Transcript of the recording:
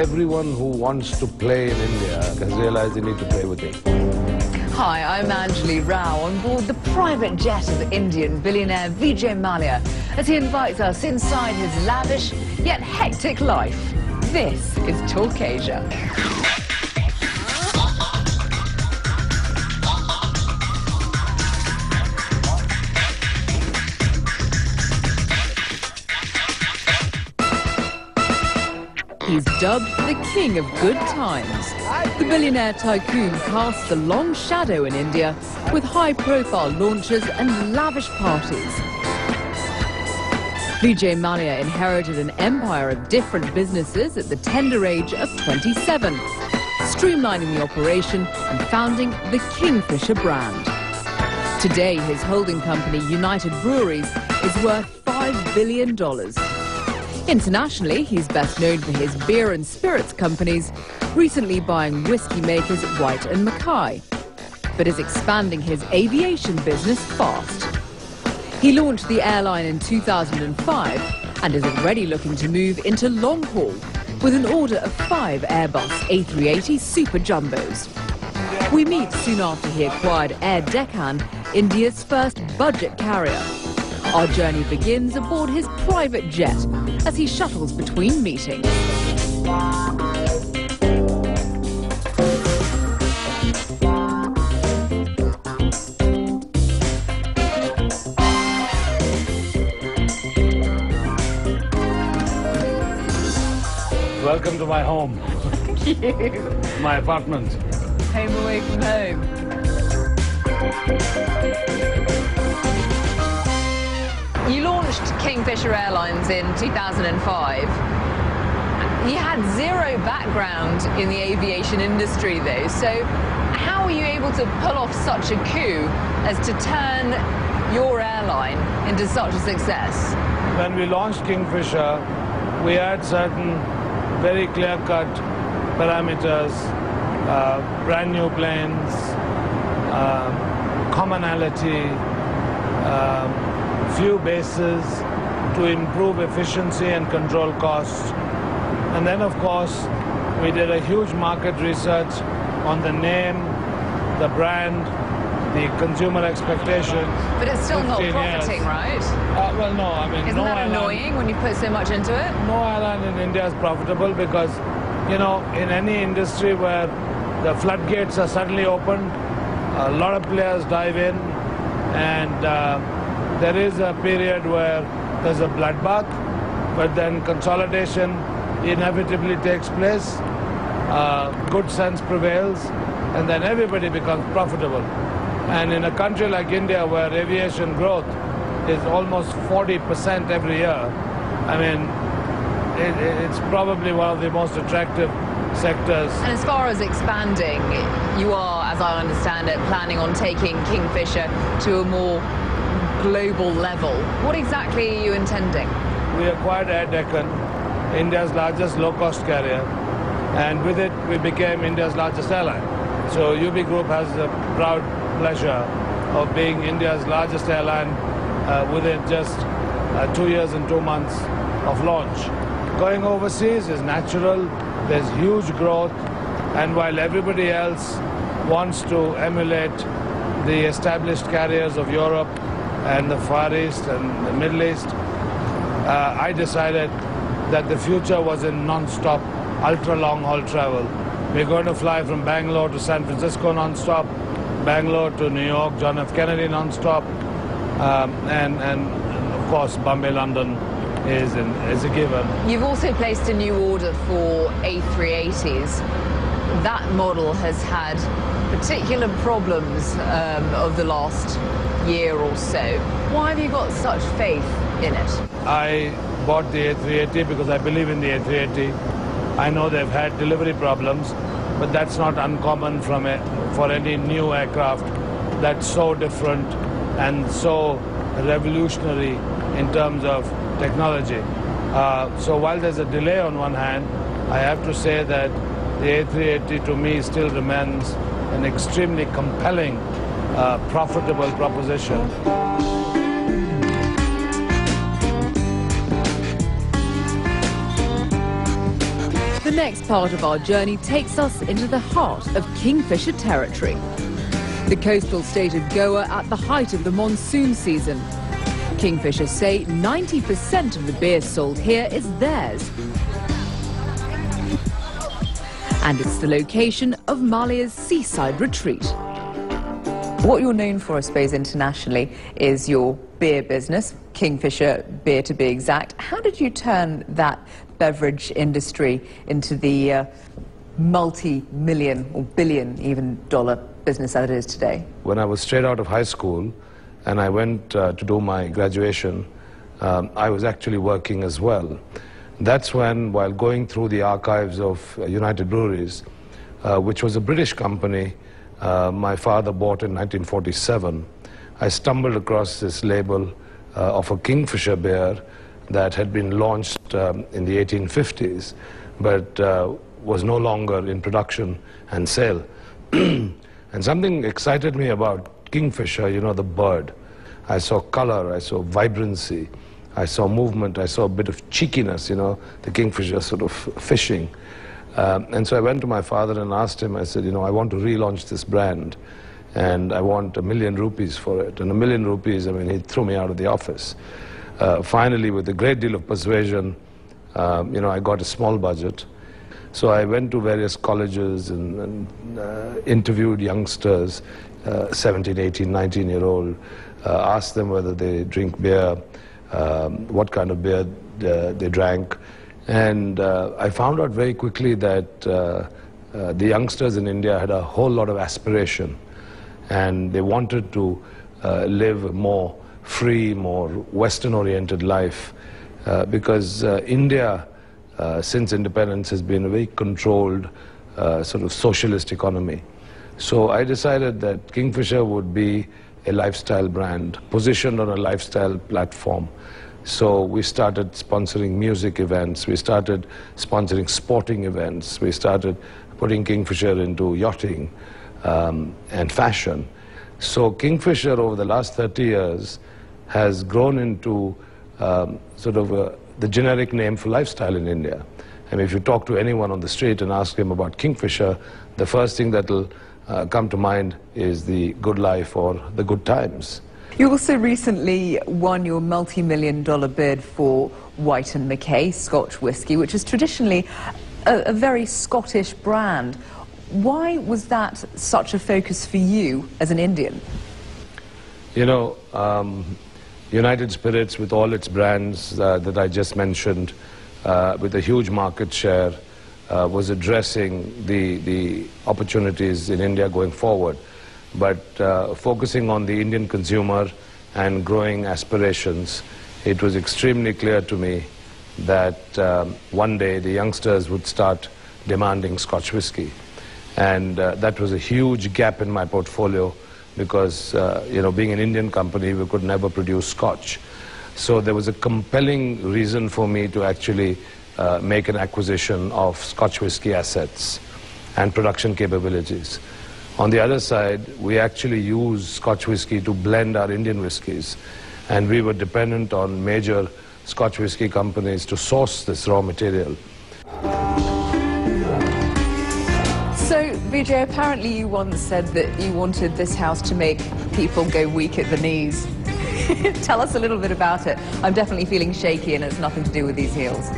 everyone who wants to play in India has realized they need to play with me. Hi, I'm Anjali Rao on board the private jet of Indian billionaire Vijay Mallaya as he invites us inside his lavish yet hectic life. This is Talk Asia. He's dubbed the King of Good Times. The billionaire tycoon casts a long shadow in India with high-profile launches and lavish parties. Vijay Mallaya inherited an empire of different businesses at the tender age of 27, streamlining the operation and founding the Kingfisher brand. Today, his holding company, United Breweries, is worth $5 billion. Internationally, he's best known for his beer and spirits companies, recently buying whiskey makers White and Mackay, but is expanding his aviation business fast. He launched the airline in 2005 and is already looking to move into long haul with an order of 5 Airbus A380 Super Jumbos. We meet soon after he acquired Air Deccan, India's first budget carrier. Our journey begins aboard his private jet as he shuttles between meetings. Welcome to my home. Thank you. My apartment. Home away from home. You launched Kingfisher Airlines in 2005. You had zero background in the aviation industry, though, so how were you able to pull off such a coup as to turn your airline into such a success? When we launched Kingfisher, we had certain very clear-cut parameters, brand new planes, commonality, few bases to improve efficiency and control costs. And then, of course, we did a huge market research on the name, the brand, the consumer expectation. But it's still not profiting, right? Well, no, I mean... Isn't that annoying when you put so much into it? No airline in India is profitable because, you know, in any industry where the floodgates are suddenly opened, a lot of players dive in, and there is a period where there's a bloodbath, but then consolidation inevitably takes place, good sense prevails, and then everybody becomes profitable. And in a country like India, where aviation growth is almost 40% every year, I mean, it's probably one of the most attractive sectors. And as far as expanding, you are, as I understand it, planning on taking Kingfisher to a more global level. What exactly are you intending? We acquired Air Deccan, India's largest low-cost carrier, and with it we became India's largest airline. So UB Group has the proud pleasure of being India's largest airline within just 2 years and 2 months of launch. Going overseas is natural, there's huge growth, and while everybody else wants to emulate the established carriers of Europe and the Far East and the Middle East, I decided that the future was in non-stop, ultra-long haul travel. We're going to fly from Bangalore to San Francisco non-stop, Bangalore to New York, John F. Kennedy non-stop, and of course Bombay, London is a given. You've also placed a new order for A380s. That model has had particular problems of the last year or so. Why have you got such faith in it? I bought the A380 because I believe in the A380. I know they've had delivery problems, but that's not uncommon for any new aircraft that's so different and so revolutionary in terms of technology. So while there's a delay on one hand, I have to say that the A380 to me still remains an extremely compelling, profitable proposition. The The next part of our journey takes us into the heart of Kingfisher territory. The coastal state of Goa at the height of the monsoon season. Kingfisher say 90% of the beer sold here is theirs. And it's the location of Mallaya's seaside retreat. What you're known for, I suppose, internationally is your beer business, Kingfisher beer to be exact. How did you turn that beverage industry into the multi-million or billion even dollar business that it is today? When I was straight out of high school and I went to do my graduation, I was actually working as well. That's when, while going through the archives of United Breweries, which was a British company my father bought in 1947, I stumbled across this label of a Kingfisher beer that had been launched in the 1850s, but was no longer in production and sale. And something excited me about Kingfisher, you know, the bird. I saw color, I saw vibrancy, I saw movement, I saw a bit of cheekiness, you know, the Kingfisher sort of fishing. And so I went to my father and asked him, I said, you know, I want to relaunch this brand and I want ₹1 million for it. And ₹1 million, I mean, he threw me out of the office. Finally, with a great deal of persuasion, you know, I got a small budget. So I went to various colleges and interviewed youngsters, 17, 18, 19-year-old, asked them whether they drink beer, what kind of beer they drank. And I found out very quickly that the youngsters in India had a whole lot of aspiration, and they wanted to live a more free, more Western-oriented life, because India, since independence, has been a very controlled sort of socialist economy. So I decided that Kingfisher would be a lifestyle brand, positioned on a lifestyle platform. So we started sponsoring music events, we started sponsoring sporting events, we started putting Kingfisher into yachting and fashion. So Kingfisher over the last 30 years has grown into sort of the generic name for lifestyle in India. And if you talk to anyone on the street and ask him about Kingfisher, the first thing that will come to mind is the good life or the good times. You also recently won your multi-million-dollar bid for White & Mackay Scotch whisky, which is traditionally a very Scottish brand. Why was that such a focus for you as an Indian? You know, United Spirits, with all its brands that I just mentioned, with a huge market share, was addressing the opportunities in India going forward. But focusing on the Indian consumer and growing aspirations, it was extremely clear to me that one day the youngsters would start demanding Scotch whisky. And that was a huge gap in my portfolio because, you know, being an Indian company, we could never produce Scotch. So there was a compelling reason for me to actually make an acquisition of Scotch whisky assets and production capabilities. On the other side, we actually use Scotch whisky to blend our Indian whiskies, and we were dependent on major Scotch whisky companies to source this raw material. So, Vijay, apparently you once said that you wanted this house to make people go weak at the knees. Tell us a little bit about it. I'm definitely feeling shaky and it's nothing to do with these heels.